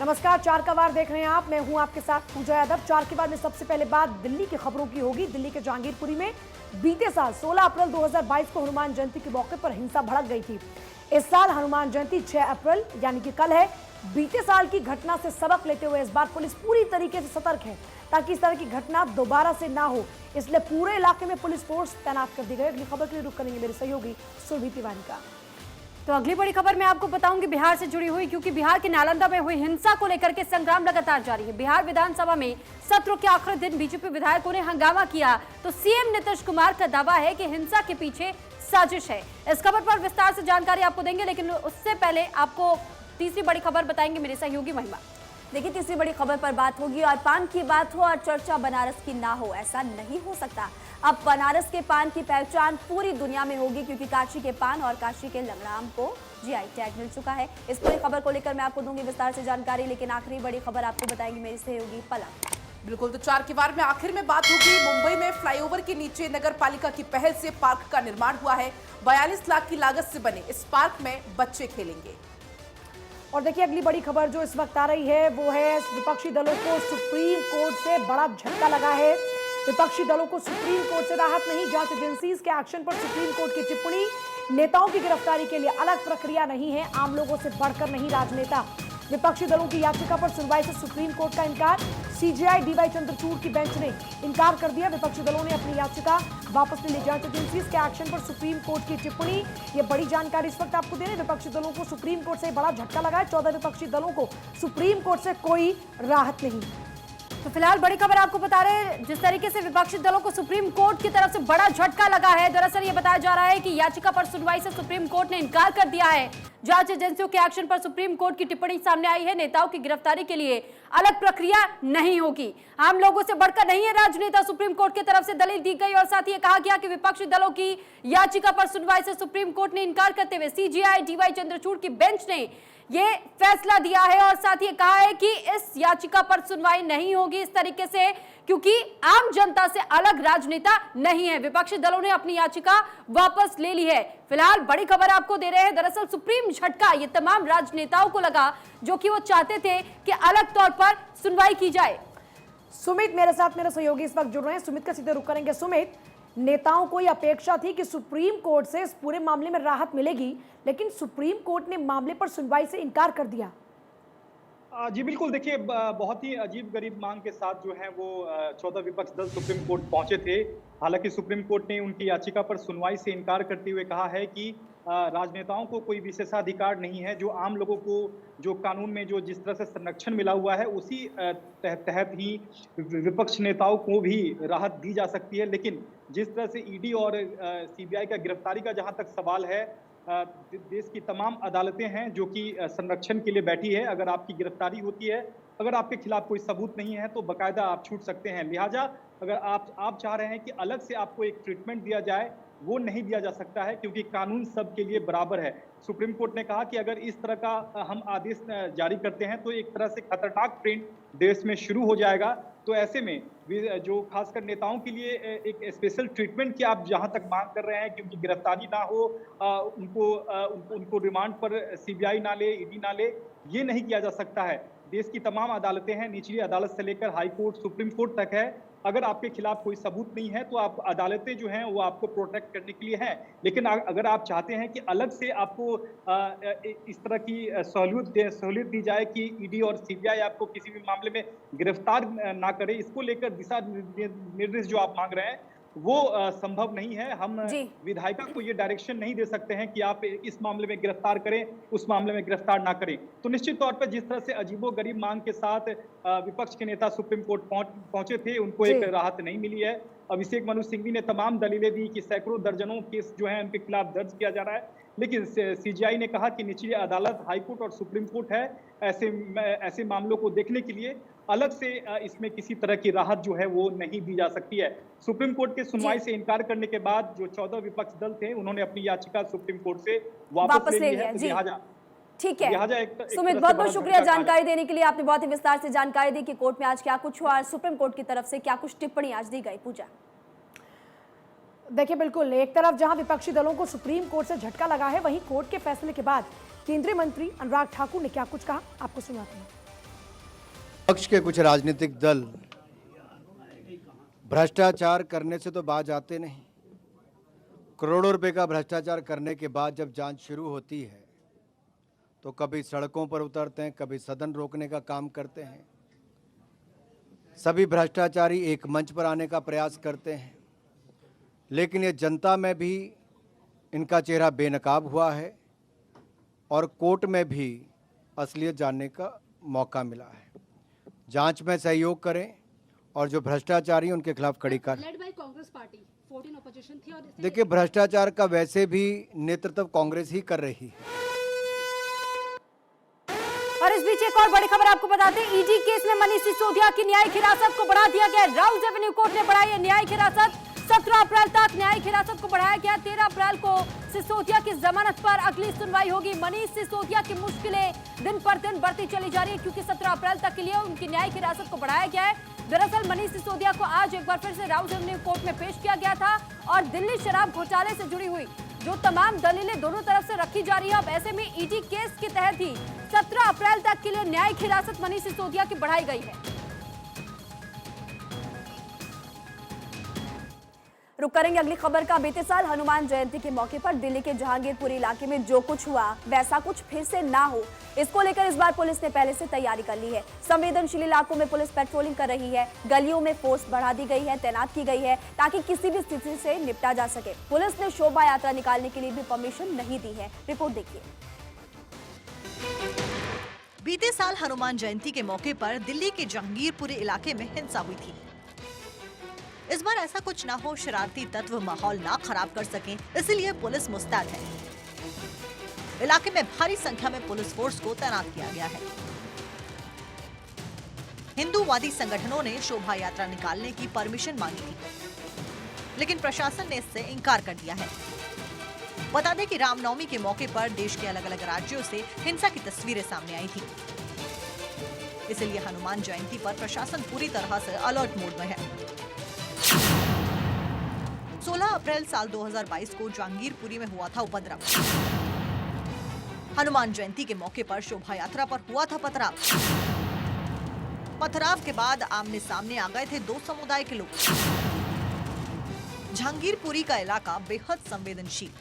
नमस्कार, चार का वार देख रहे हैं आप। मैं हूं आपके साथ पूजा यादव। चार के बाद में सबसे पहले बात दिल्ली की खबरों की होगी। दिल्ली के जहांगीरपुरी में बीते साल 16 अप्रैल 2022 को हनुमान जयंती के मौके पर हिंसा भड़क गई थी। इस साल हनुमान जयंती 6 अप्रैल यानी कि कल है। बीते साल की घटना से सबक लेते हुए इस बार पुलिस पूरी तरीके से सतर्क है ताकि इस तरह की घटना दोबारा से ना हो, इसलिए पूरे इलाके में पुलिस फोर्स तैनात कर दी गई। अगली खबर के लिए रुख करेंगे मेरे सहयोगी सुरभि तिवारी का। तो अगली बड़ी खबर मैं आपको बताऊंगी बिहार से जुड़ी हुई, क्योंकि बिहार के नालंदा में हुई हिंसा को लेकर के संग्राम लगातार जारी है। बिहार विधानसभा में सत्र के आखिरी दिन बीजेपी विधायकों ने हंगामा किया तो सीएम नीतीश कुमार का दावा है कि हिंसा के पीछे साजिश है। इस खबर पर विस्तार से जानकारी आपको देंगे, लेकिन उससे पहले आपको तीसरी बड़ी खबर बताएंगे मेरे सहयोगी महिमा। देखिए, तीसरी बड़ी खबर पर बात होगी और पान की बात हो और चर्चा बनारस की ना हो, ऐसा नहीं हो सकता। अब बनारस के पान की पहचान पूरी दुनिया में होगी, क्योंकि काशी के पान और काशी के लंगड़ाम को जीआई टैग मिल चुका है। इस पूरी खबर को लेकर मैं आपको दूंगी विस्तार से जानकारी, लेकिन आखिरी बड़ी खबर आपको बताएंगी मेरी सहयोगी पलक। बिल्कुल, तो चार के वार में आखिर में बात होगी। मुंबई में फ्लाईओवर के नीचे नगर पालिका की पहल से पार्क का निर्माण हुआ है। 42 लाख की लागत से बने इस पार्क में बच्चे खेलेंगे। और देखिए, अगली बड़ी खबर जो इस वक्त आ रही है वो है विपक्षी दलों को सुप्रीम कोर्ट से बड़ा झटका लगा है। विपक्षी दलों को सुप्रीम कोर्ट से राहत नहीं। जांच एजेंसीज के एक्शन पर सुप्रीम कोर्ट की टिप्पणी। नेताओं की गिरफ्तारी के लिए अलग प्रक्रिया नहीं है, आम लोगों से बढ़कर नहीं राजनेता। विपक्षी दलों की याचिका पर सुनवाई से सुप्रीम कोर्ट का इनकार। सीजेआई डीवाई चंद्रचूड़ की बेंच ने इनकार कर दिया। विपक्षी दलों ने अपनी याचिका वापस ले ली। जांच एजेंसीज के एक्शन पर सुप्रीम कोर्ट की टिप्पणी। ये बड़ी जानकारी इस वक्त आपको दे रहे हैं। विपक्षी दलों को सुप्रीम कोर्ट से बड़ा झटका लगा है। 14 विपक्षी दलों को सुप्रीम कोर्ट से कोई राहत नहीं। तो फिलहाल बड़ी खबर आपको बता रहे हैं, जिस तरीके से विपक्षी दलों को सुप्रीम कोर्ट की तरफ से बड़ा झटका लगा है। दरअसल ये बताया जा रहा है कि याचिका पर सुनवाई से सुप्रीम कोर्ट ने इनकार कर दिया है। जांच एजेंसियों के एक्शन पर सुप्रीम कोर्ट की टिप्पणी सामने आई है। नेताओं की गिरफ्तारी के लिए अलग प्रक्रिया नहीं होगी, आम लोगों से बढ़कर नहीं है राजनेता, सुप्रीम कोर्ट की तरफ से दलील दी गई। और साथ ही कहा गया कि विपक्षी दलों की याचिका पर सुनवाई से सुप्रीम कोर्ट ने इनकार करते हुए सीजेआई डीवाई चंद्रचूड़ की बेंच ने ये फैसला दिया है। और साथ ही कहा है कि इस याचिका पर सुनवाई नहीं होगी इस तरीके से, क्योंकि आम जनता से अलग राजनेता नहीं है। विपक्षी दलों ने अपनी याचिका वापस ले ली है। फिलहाल बड़ी खबर आपको दे रहे हैं। दरअसल सुप्रीम झटका ये तमाम राजनेताओं को लगा जो कि वो चाहते थे कि अलग तौर पर सुनवाई की जाए। सुमित मेरे साथ मेरे सहयोगी इस वक्त जुड़ रहे हैं। सुमित का सीधे रुख करेंगे। सुमित, नेताओं को यह अपेक्षा थी कि सुप्रीम कोर्ट से इस पूरे मामले में राहत मिलेगी, लेकिन सुप्रीम कोर्ट ने मामले पर सुनवाई से इनकार कर दिया। जी बिल्कुल, देखिए बहुत ही अजीब गरीब मांग के साथ जो है वो 14 विपक्ष दल सुप्रीम कोर्ट पहुंचे थे। हालांकि सुप्रीम कोर्ट ने उनकी याचिका पर सुनवाई से इनकार करते हुए कहा है कि राजनेताओं को कोई विशेषाधिकार नहीं है। जो आम लोगों को जो कानून में जो जिस तरह से संरक्षण मिला हुआ है उसी तहत ही विपक्ष नेताओं को भी राहत दी जा सकती है। लेकिन जिस तरह से ईडी और सीबीआई का गिरफ्तारी का जहां तक सवाल है, देश की तमाम अदालतें हैं जो कि संरक्षण के लिए बैठी है। अगर आपकी गिरफ्तारी होती है, अगर आपके खिलाफ कोई सबूत नहीं है तो बाकायदा आप छूट सकते हैं। लिहाजा अगर आप चाह रहे हैं कि अलग से आपको एक ट्रीटमेंट दिया जाए, वो नहीं दिया जा सकता है, क्योंकि कानून सबके लिए बराबर है। सुप्रीम कोर्ट ने कहा कि अगर इस तरह का हम आदेश जारी करते हैं तो एक तरह से खतरनाक ट्रेंड देश में शुरू हो जाएगा। तो ऐसे में जो खासकर नेताओं के लिए एक स्पेशल ट्रीटमेंट की आप जहां तक मांग कर रहे हैं, क्योंकि गिरफ्तारी ना हो, उनको रिमांड पर सीबीआई ना ले, ईडी ना ले, ये नहीं किया जा सकता है। देश की तमाम अदालतें हैं, निचली अदालत से लेकर हाई कोर्ट, सुप्रीम कोर्ट तक है। अगर आपके खिलाफ कोई सबूत नहीं है तो आप अदालतें जो हैं वो आपको प्रोटेक्ट करने के लिए हैं। लेकिन अगर आप चाहते हैं कि अलग से आपको इस तरह की सहूलियत दी जाए कि ईडी और सीबीआई आपको किसी भी मामले में गिरफ्तार ना करे, इसको लेकर दिशा निर्देश जो आप मांग रहे हैं वो संभव नहीं है। हम विधायिका को ये डायरेक्शन नहीं दे सकते हैं कि आप इस मामले में गिरफ्तार करें, उस मामले में गिरफ्तार ना करें। तो निश्चित तौर पर जिस तरह से अजीबोगरीब मांग के साथ विपक्ष के नेता सुप्रीम कोर्ट पहुंचे थे, उनको एक राहत नहीं मिली है। अभिषेक मनु सिंघवी ने तमाम दलीलें दी कि सैकड़ों दर्जनों केस जो है उनके खिलाफ दर्ज किया जा रहा है, लेकिन सीजीआई ने कहा कि निचली अदालत, हाईकोर्ट और सुप्रीम कोर्ट है, ऐसे मामलों को देखने के लिए अलग से इसमें किसी तरह की राहत जो है वो नहीं दी जा सकती है। सुप्रीम कोर्ट के सुनवाई से इनकार करने के बाद जो 14 विपक्ष दल थे उन्होंने अपनी याचिका सुप्रीम कोर्ट से वापस ले ली है। लिहाजा ठीक है सुमित, बहुत बहुत शुक्रिया जानकारी देने के लिए। आपने बहुत ही विस्तार से जानकारी दी कि कोर्ट में आज क्या कुछ हुआ, सुप्रीम कोर्ट की तरफ से क्या कुछ टिप्पणी आज दी गई। पूजा, देखिए बिल्कुल, एक तरफ जहां विपक्षी दलों को सुप्रीम कोर्ट से झटका लगा है, वहीं कोर्ट के फैसले के बाद केंद्रीय मंत्री अनुराग ठाकुर ने क्या कुछ कहा, आपको सुनाते हैं। पक्ष के कुछ राजनीतिक दल भ्रष्टाचार करने से तो बाज आते नहीं। करोड़ों रुपए का भ्रष्टाचार करने के बाद जब जांच शुरू होती है तो कभी सड़कों पर उतरते हैं, कभी सदन रोकने का काम करते हैं। सभी भ्रष्टाचारी एक मंच पर आने का प्रयास करते हैं, लेकिन ये जनता में भी इनका चेहरा बेनकाब हुआ है और कोर्ट में भी असलियत जानने का मौका मिला है। जांच में सहयोग करें और जो भ्रष्टाचारी हैं उनके खिलाफ कड़ी कार्रवाई। कांग्रेस पार्टी 14 ऑपोजिशन थी और देखिए, भ्रष्टाचार का वैसे भी नेतृत्व कांग्रेस ही कर रही है। और इस बीच एक और बड़ी खबर आपको बताते हैं, ईडी केस में मनीष सिसोदिया की न्यायिक हिरासत को बढ़ा दिया गया। राउज एवेन्यू कोर्ट ने बढ़ाई है न्यायिक हिरासत। 17 अप्रैल तक न्यायिक हिरासत को बढ़ाया गया। 13 अप्रैल को सिसोदिया की जमानत पर अगली सुनवाई होगी। मनीष सिसोदिया की मुश्किलें दिन पर दिन बढ़ती चली जा रही है, क्योंकि 17 अप्रैल तक के लिए उनकी न्यायिक हिरासत को बढ़ाया गया है। दरअसल मनीष सिसोदिया को आज एक बार फिर से राउज एवेन्यू कोर्ट में पेश किया गया था और दिल्ली शराब घोटाले से जुड़ी हुई जो तमाम दलीलें दोनों तरफ से रखी जा रही है, अब ऐसे में ईडी केस के तहत ही 17 अप्रैल तक के लिए न्यायिक हिरासत मनीष सिसोदिया की बढ़ाई गई है। रुक करेंगे अगली खबर का। बीते साल हनुमान जयंती के मौके पर दिल्ली के जहांगीरपुरी इलाके में जो कुछ हुआ वैसा कुछ फिर से ना हो, इसको लेकर इस बार पुलिस ने पहले से तैयारी कर ली है। संवेदनशील इलाकों में पुलिस पेट्रोलिंग कर रही है, गलियों में फोर्स बढ़ा दी गई है, तैनात की गई है ताकि किसी भी स्थिति से निपटा जा सके। पुलिस ने शोभा यात्रा निकालने के लिए भी परमिशन नहीं दी है। रिपोर्ट देखिए। बीते साल हनुमान जयंती के मौके पर दिल्ली के जहांगीरपुरी इलाके में हिंसा हुई थी। इस बार ऐसा कुछ ना हो, शरारती तत्व माहौल ना खराब कर सकें, इसलिए पुलिस मुस्तैद है। इलाके में भारी संख्या में पुलिस फोर्स को तैनात किया गया है। हिंदूवादी संगठनों ने शोभा यात्रा निकालने की परमिशन मांगी थी, लेकिन प्रशासन ने इससे इनकार कर दिया है। बता दें कि रामनवमी के मौके पर देश के अलग अलग राज्यों से हिंसा की तस्वीरें सामने आई थी, इसलिए हनुमान जयंती पर प्रशासन पूरी तरह से अलर्ट मोड में है। 16 अप्रैल साल 2022 को जहांगीरपुरी में हुआ था उपद्रव। हनुमान जयंती के मौके पर शोभा यात्रा पर हुआ था पथराव। पथराव के बाद आमने सामने आ गए थे दो समुदाय के लोग। जहांगीरपुरी का इलाका बेहद संवेदनशील,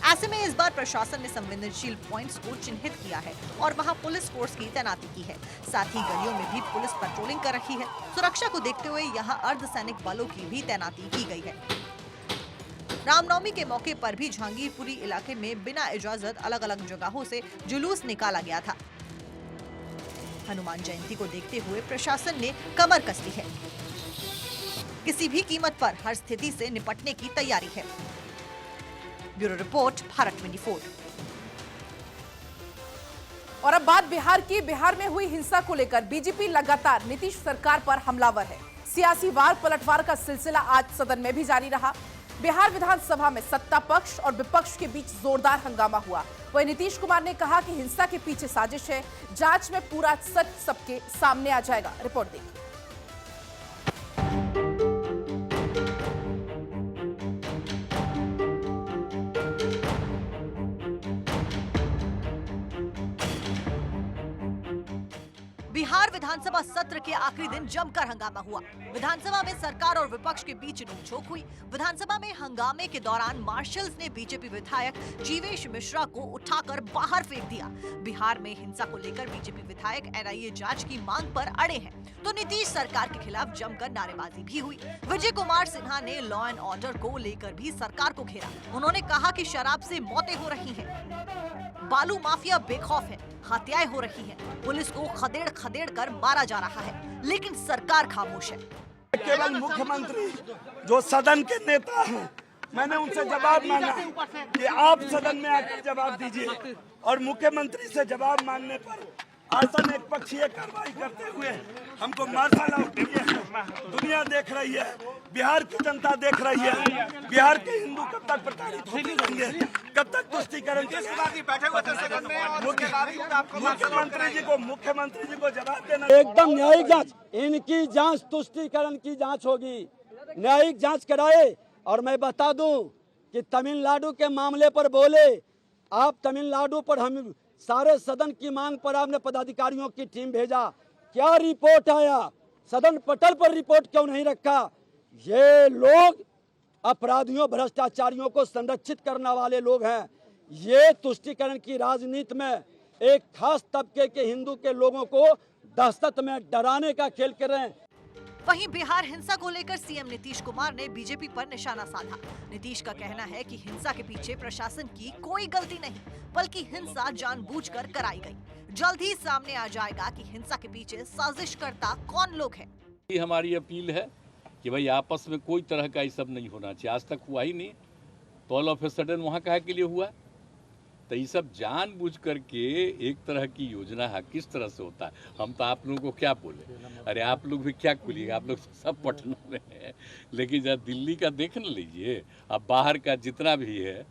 ऐसे में इस बार प्रशासन ने संवेदनशील पॉइंट्स को चिन्हित किया है और वहां पुलिस फोर्स की तैनाती की है। साथ ही गलियों में भी पुलिस पेट्रोलिंग कर रही है। सुरक्षा को देखते हुए यहां अर्धसैनिक बलों की भी तैनाती की गई है। रामनवमी के मौके पर भी जहांगीरपुरी इलाके में बिना इजाजत अलग अलग जगहों से जुलूस निकाला गया था। हनुमान जयंती को देखते हुए प्रशासन ने कमर कस ली है। किसी भी कीमत पर हर स्थिति से निपटने की तैयारी है। Bureau report, Bharat 24। और अब बात बिहार की। बिहार में हुई हिंसा को लेकर बीजेपी लगातार नीतीश सरकार पर हमलावर है। सियासी वार पलटवार का सिलसिला आज सदन में भी जारी रहा। बिहार विधानसभा में सत्ता पक्ष और विपक्ष के बीच जोरदार हंगामा हुआ। वहीं नीतीश कुमार ने कहा कि हिंसा के पीछे साजिश है, जांच में पूरा सच सबके सामने आ जाएगा। रिपोर्ट देखिए। बिहार विधानसभा सत्र के आखिरी दिन जमकर हंगामा हुआ। विधानसभा में सरकार और विपक्ष के बीच नोकझोंक हुई। विधानसभा में हंगामे के दौरान मार्शल्स ने बीजेपी विधायक जीवेश मिश्रा को उठाकर बाहर फेंक दिया। बिहार में हिंसा को लेकर बीजेपी विधायक एनआईए जांच की मांग पर अड़े हैं, तो नीतीश सरकार के खिलाफ जमकर नारेबाजी भी हुई। विजय कुमार सिन्हा ने लॉ एंड ऑर्डर को लेकर भी सरकार को घेरा। उन्होंने कहा कि शराब से मौतें हो रही हैं, बालू माफिया बेखौफ है, हत्याएं हो रही हैं, पुलिस को खदेड़ खदेड़ कर मारा जा रहा है, लेकिन सरकार खामोश है। केवल मुख्यमंत्री जो सदन के नेता हैं, मैंने उनसे जवाब मांगा कि आप सदन में आकर जवाब दीजिए, और मुख्यमंत्री से जवाब मांगने पर आसन एक पक्षीय कार्रवाई करते हुए हमको मार्शल आउट किए हैं। दुनिया देख रही है, बिहार की जनता देख रही है, बिहार के हिंदू कब तक प्रताड़ित होते रहेंगे, कब तक तुष्टिकरण मुख्यमंत्री जी को जवाब देना। एकदम न्यायिक जांच, इनकी जांच तुष्टिकरण की जांच होगी, न्यायिक जांच कराए। और मैं बता दूं कि तमिलनाडु के मामले पर बोले आप, तमिलनाडु पर हम सारे सदन की मांग पर आपने पदाधिकारियों की टीम भेजा, क्या रिपोर्ट आया, सदन पटल पर रिपोर्ट क्यों नहीं रखा? ये लोग अपराधियों भ्रष्टाचारियों को संरक्षित करने वाले लोग हैं। ये तुष्टीकरण की राजनीति में एक खास तबके के हिंदू के लोगों को दहशत में डराने का खेल कर रहे हैं। वहीं बिहार हिंसा को लेकर सीएम नीतीश कुमार ने बीजेपी पर निशाना साधा। नीतीश का कहना है कि हिंसा के पीछे प्रशासन की कोई गलती नहीं, बल्कि हिंसा जानबूझकर कराई गई। जल्द ही सामने आ जाएगा कि हिंसा के पीछे साजिशकर्ता कौन लोग हैं। ये हमारी अपील है कि भाई आपस में कोई तरह का ये सब नहीं होना चाहिए। आज तक हुआ ही नहीं, तो ऑल ऑफ ए सडन वहाँ काहे के लिए हुआ? तो ये सब जानबूझ करके एक तरह की योजना है, किस तरह से होता है? हम तो आप लोगों को क्या बोले, अरे आप लोग भी क्या बोलिएगा, आप लोग सब पटना में हैं, लेकिन जब दिल्ली का देख न लीजिए, अब बाहर का जितना भी है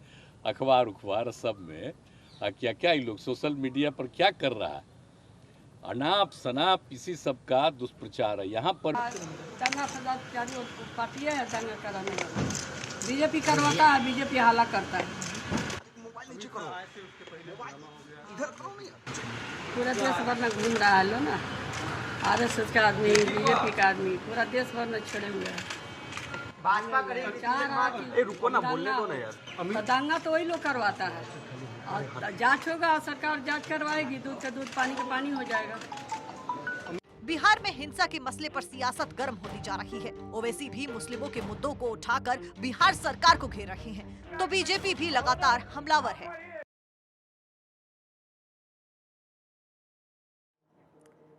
अखबार उखबार सब में क्या क्या ये लोग सोशल मीडिया पर क्या कर रहा है, अनाप शनाप इसी सब का दुष्प्रचार है। यहाँ पर पार्टी है दंगा कराने वाला, बीजेपी करवाता है, बीजेपी हाला करता है। पूरा देश भर में घूम रहा है लो ना, आरएसएस का आदमी, बीजेपी का आदमी, पूरा देश भर में छड़े हुए हैं। रुको ना, बोलने दो ना यार। दंगा तो वही लोग करवाता है, और जांच होगा, सरकार जांच करवाएगी, दूध का दूध पानी का पानी हो जाएगा। बिहार में हिंसा के मसले पर सियासत गर्म होती जा रही है। ओवैसी भी मुस्लिमों के मुद्दों को उठाकर बिहार सरकार को घेर रहे हैं, तो बीजेपी भी लगातार हमलावर है।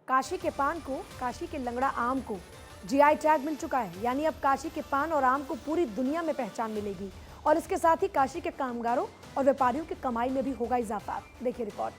काशी के पान को, काशी के लंगड़ा आम को जीआई टैग मिल चुका है। यानी अब काशी के पान और आम को पूरी दुनिया में पहचान मिलेगी, और इसके साथ ही काशी के कामगारों और व्यापारियों की कमाई में भी होगा इजाफा। देखिए रिकॉर्ड।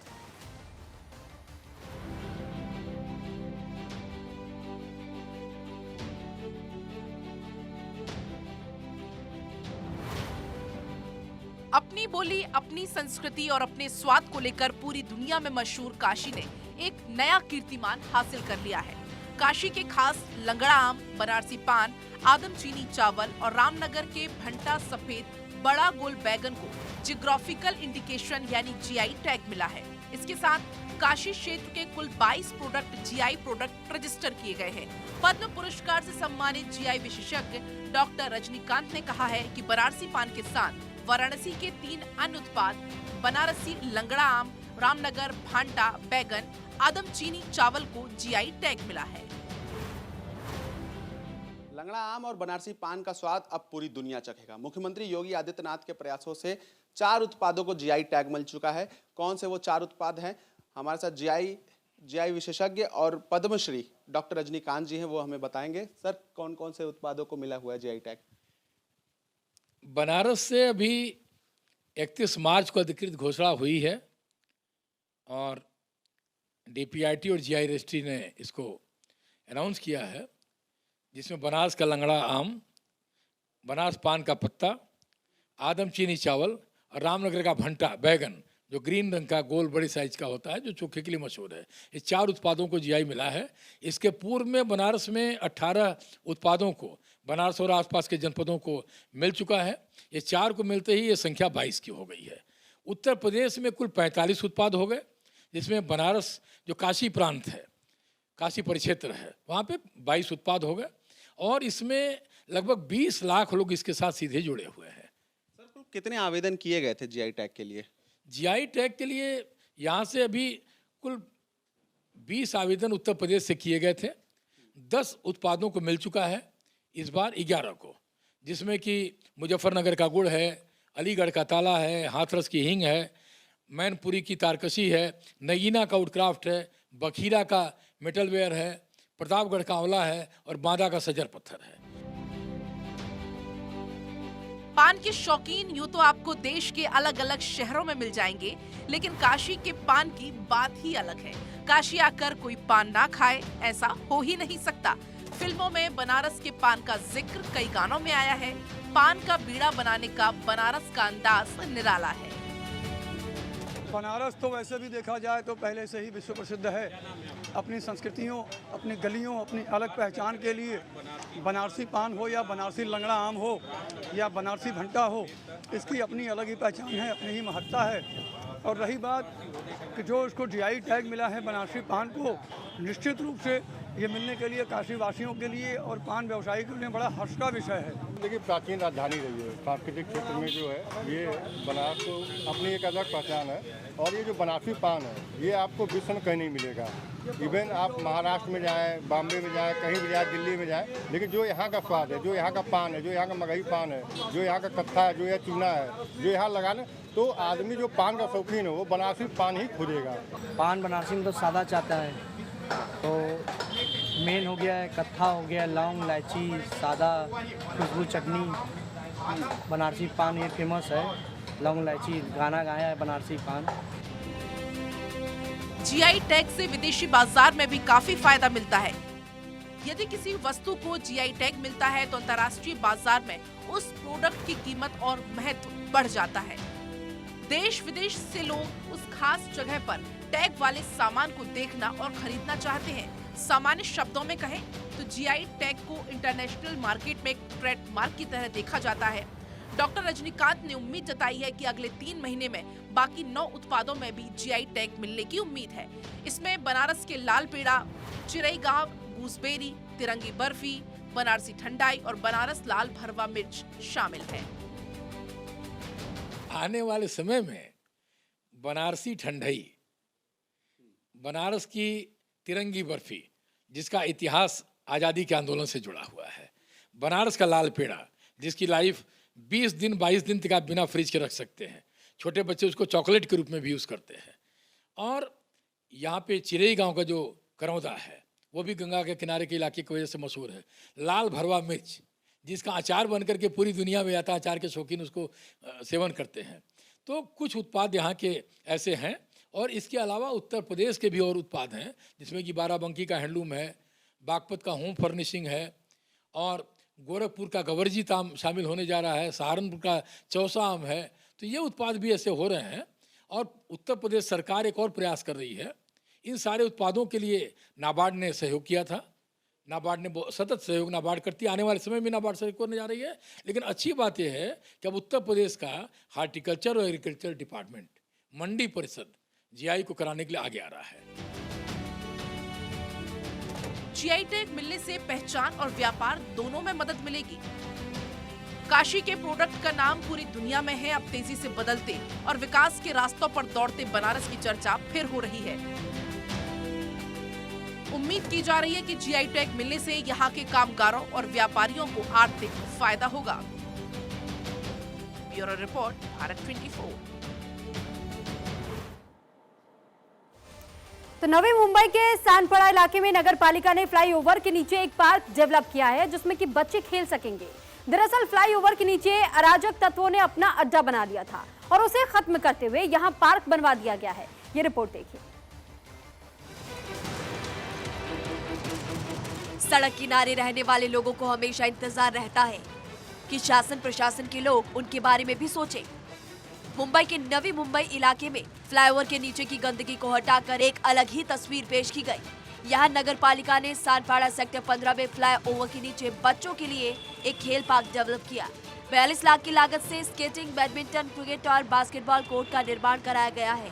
अपनी बोली, अपनी संस्कृति और अपने स्वाद को लेकर पूरी दुनिया में मशहूर काशी ने एक नया कीर्तिमान हासिल कर लिया है। काशी के खास लंगड़ा आम, बनारसी पान, आदम चीनी चावल और रामनगर के भंटा सफेद बड़ा गोल बैगन को जियोग्राफिकल इंडिकेशन यानी जीआई टैग मिला है। इसके साथ काशी क्षेत्र के कुल 22 प्रोडक्ट जीआई प्रोडक्ट रजिस्टर किए गए हैं। पद्म पुरस्कार से सम्मानित जीआई विशेषज्ञ डॉक्टर रजनीकांत ने कहा है कि बनारसी पान के साथ वाराणसी के 3 अन्य उत्पाद बनारसी लंगड़ा आम, रामनगर भांटा बैगन, आदम चीनी चावल को जीआई टैग मिला है। लंगड़ा आम और बनारसी पान का स्वाद अब पूरी दुनिया चखेगा। मुख्यमंत्री योगी आदित्यनाथ के प्रयासों से 4 उत्पादों को जीआई टैग मिल चुका है। कौन से वो 4 उत्पाद हैं? हमारे साथ जीआई विशेषज्ञ और पद्मश्री डॉक्टर रजनीकांत जी हैं, वो हमें बताएंगे। सर, कौन कौन से उत्पादों को मिला हुआ है जीआई टैग? बनारस से अभी 31 मार्च को अधिकृत घोषणा हुई है, और डीपीआईटी और जीआई रजिस्ट्री ने इसको अनाउंस किया है, जिसमें बनारस का लंगड़ा आम, बनारस पान का पत्ता, आदम चीनी चावल और रामनगर का भंटा बैगन, जो ग्रीन रंग का गोल बड़े साइज का होता है, जो चोखे के लिए मशहूर है। ये 4 उत्पादों को जीआई मिला है। इसके पूर्व में बनारस में 18 उत्पादों को, बनारस और आसपास के जनपदों को मिल चुका है। ये 4 को मिलते ही ये संख्या 22 की हो गई है। उत्तर प्रदेश में कुल 45 उत्पाद हो गए, जिसमें बनारस जो काशी प्रांत है, काशी परिक्षेत्र है, वहाँ पे 22 उत्पाद हो गए, और इसमें लगभग 20 लाख लोग इसके साथ सीधे जुड़े हुए हैं। सर, कितने आवेदन किए गए थे जीआई टैग के लिए? जीआई टैग के लिए यहाँ से अभी कुल 20 आवेदन उत्तर प्रदेश से किए गए थे। 10 उत्पादों को मिल चुका है इस बार 11 को, जिसमें कि मुजफ्फरनगर का गुड़ है, अलीगढ़ का ताला है, हाथरस की हींग है, मैनपुरी की तारकशी है, नगीना का वुडक्राफ्ट है, बखीरा का मेटलवेयर है, प्रतापगढ़ का आंवला है, और बांदा का सजर पत्थर है। पान के शौकीन यूं तो आपको देश के अलग अलग शहरों में मिल जाएंगे, लेकिन काशी के पान की बात ही अलग है। काशी आकर कोई पान ना खाए, ऐसा हो ही नहीं सकता। फिल्मों में बनारस के पान का जिक्र कई गानों में आया है। पान का बीड़ा बनाने का बनारस का अंदाज निराला है। बनारस तो वैसे भी देखा जाए तो पहले से ही विश्व प्रसिद्ध है। अपनी संस्कृतियों, अपनी गलियों, अपनी अलग पहचान के लिए बनारसी पान हो या बनारसी लंगड़ा आम हो या बनारसी भंटा हो, इसकी अपनी अलग ही पहचान है, अपनी ही महत्ता है। और रही बात कि जो इसको जीआई टैग मिला है बनारसी पान को, निश्चित रूप से ये मिलने के लिए काशी वासियों के लिए और पान व्यवसायी के लिए बड़ा हर्ष का विषय है। देखिए, प्राचीन राजधानी रही है सांस्कृतिक क्षेत्र में, जो है ये बनारस को अपनी एक अलग पहचान है। और ये जो बनारसी पान है ये आपको विश्व में कहीं नहीं मिलेगा। इवन आप महाराष्ट्र में जाएं, बॉम्बे में जाएं, कहीं भी जाएं, दिल्ली में जाएं, लेकिन जो यहाँ का स्वाद है, जो यहाँ का पान है, जो यहाँ का मगही पान है, जो यहाँ का कत्था है, जो यह चूना है, जो यहाँ लगा लें, तो आदमी जो पान का शौकीन है वो बनारसी पान ही खोजेगा। पान बनारसी में तो सादा चाहता है, तो मेन हो गया है कत्था, हो गया लौंग, इलायची, सादा, खुशबू चटनी। बनारसी पान ये फेमस है, लौंग इलायची गाना गाया है बनारसी पान। जीआई टैग से विदेशी बाजार में भी काफी फायदा मिलता है। यदि किसी वस्तु को जीआई टैग मिलता है तो अंतर्राष्ट्रीय बाजार में उस प्रोडक्ट की कीमत और महत्व बढ़ जाता है। देश विदेश से लोग उस खास जगह पर टैग वाले सामान को देखना और खरीदना चाहते हैं। सामान्य शब्दों में कहें तो जीआई टैग को इंटरनेशनल मार्केट में एक ट्रेडमार्क की तरह देखा जाता है। डॉक्टर रजनीकांत ने उम्मीद जताई है कि अगले 3 महीने में बाकी 9 उत्पादों में भी जीआई टैग मिलने की उम्मीद है। इसमें बनारस के लाल पेड़ा, चिरईगांव गूसबेरी, तिरंगी बर्फी, बनारसी ठंडाई और बनारस लाल भरवा मिर्च शामिल है। आने वाले समय में बनारसी ठंडाई, बनारस की तिरंगी बर्फी जिसका इतिहास आज़ादी के आंदोलन से जुड़ा हुआ है, बनारस का लाल पेड़ा जिसकी लाइफ 20 दिन 22 दिन तक आप बिना फ्रिज के रख सकते हैं, छोटे बच्चे उसको चॉकलेट के रूप में भी यूज़ करते हैं। और यहाँ पे चिरई गांव का जो करौंदा है वो भी गंगा के किनारे के इलाके की वजह से मशहूर है। लाल भरवा मिर्च जिसका अचार बन करके पूरी दुनिया में आता है, अचार के शौकीन उसको सेवन करते हैं। तो कुछ उत्पाद यहाँ के ऐसे हैं और इसके अलावा उत्तर प्रदेश के भी और उत्पाद हैं जिसमें कि बाराबंकी का हैंडलूम है, बागपत का होम फर्निशिंग है और गोरखपुर का गवर्जी ताम शामिल होने जा रहा है, सहारनपुर का चौसा आम है। तो ये उत्पाद भी ऐसे हो रहे हैं और उत्तर प्रदेश सरकार एक और प्रयास कर रही है। इन सारे उत्पादों के लिए नाबार्ड ने सहयोग किया था। नाबार्ड ने सतत सहयोग नाबार्ड करती है, आने वाले समय में नाबार्ड सहयोग करने जा रही है। लेकिन अच्छी बात यह है कि अब उत्तर प्रदेश का हार्टिकल्चर और एग्रीकल्चर डिपार्टमेंट मंडी परिषद जीआई को कराने के लिए आगे आ रहा है। जीआई टैग मिलने से पहचान और व्यापार दोनों में मदद मिलेगी। काशी के प्रोडक्ट का नाम पूरी दुनिया में है। अब तेजी से बदलते और विकास के रास्तों पर दौड़ते बनारस की चर्चा फिर हो रही है। उम्मीद की जा रही है कि जीआई टैग मिलने से यहाँ के कामगारों और व्यापारियों को आर्थिक फायदा होगा। Bureau report, Bharat 24। तो नवी मुंबई के सानपड़ा इलाके में नगर पालिका ने फ्लाईओवर के नीचे एक पार्क डेवलप किया है जिसमें कि बच्चे खेल सकेंगे। दरअसल फ्लाईओवर के नीचे अराजक तत्वों ने अपना अड्डा बना लिया था और उसे खत्म करते हुए यहां पार्क बनवा दिया गया है। ये रिपोर्ट देखिए। सड़क किनारे रहने वाले लोगों को हमेशा इंतजार रहता है कि शासन प्रशासन के लोग उनके बारे में भी सोचें। मुंबई के नवी मुंबई इलाके में फ्लाईओवर के नीचे की गंदगी को हटाकर एक अलग ही तस्वीर पेश की गई। यहाँ नगर पालिका ने सानपाड़ा सेक्टर 15 में फ्लाईओवर के नीचे बच्चों के लिए एक खेल पार्क डेवलप किया। 42 लाख की लागत से स्केटिंग, बैडमिंटन, क्रिकेट और बास्केटबॉल कोर्ट का निर्माण कराया गया है।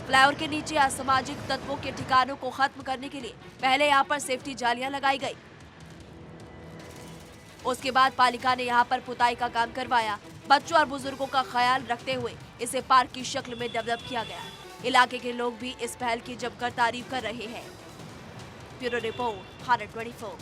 फ्लाईओवर के नीचे असामाजिक तत्वों के ठिकानों को खत्म करने के लिए पहले यहाँ पर सेफ्टी जालियां लगाई गई। उसके बाद पालिका ने यहाँ पर पुताई का काम करवाया। बच्चों और बुजुर्गों का ख्याल रखते हुए इसे पार्क की शक्ल में डेवलप किया गया। इलाके के लोग भी इस पहल की जमकर तारीफ कर रहे हैं। Bureau report, Bharat 24।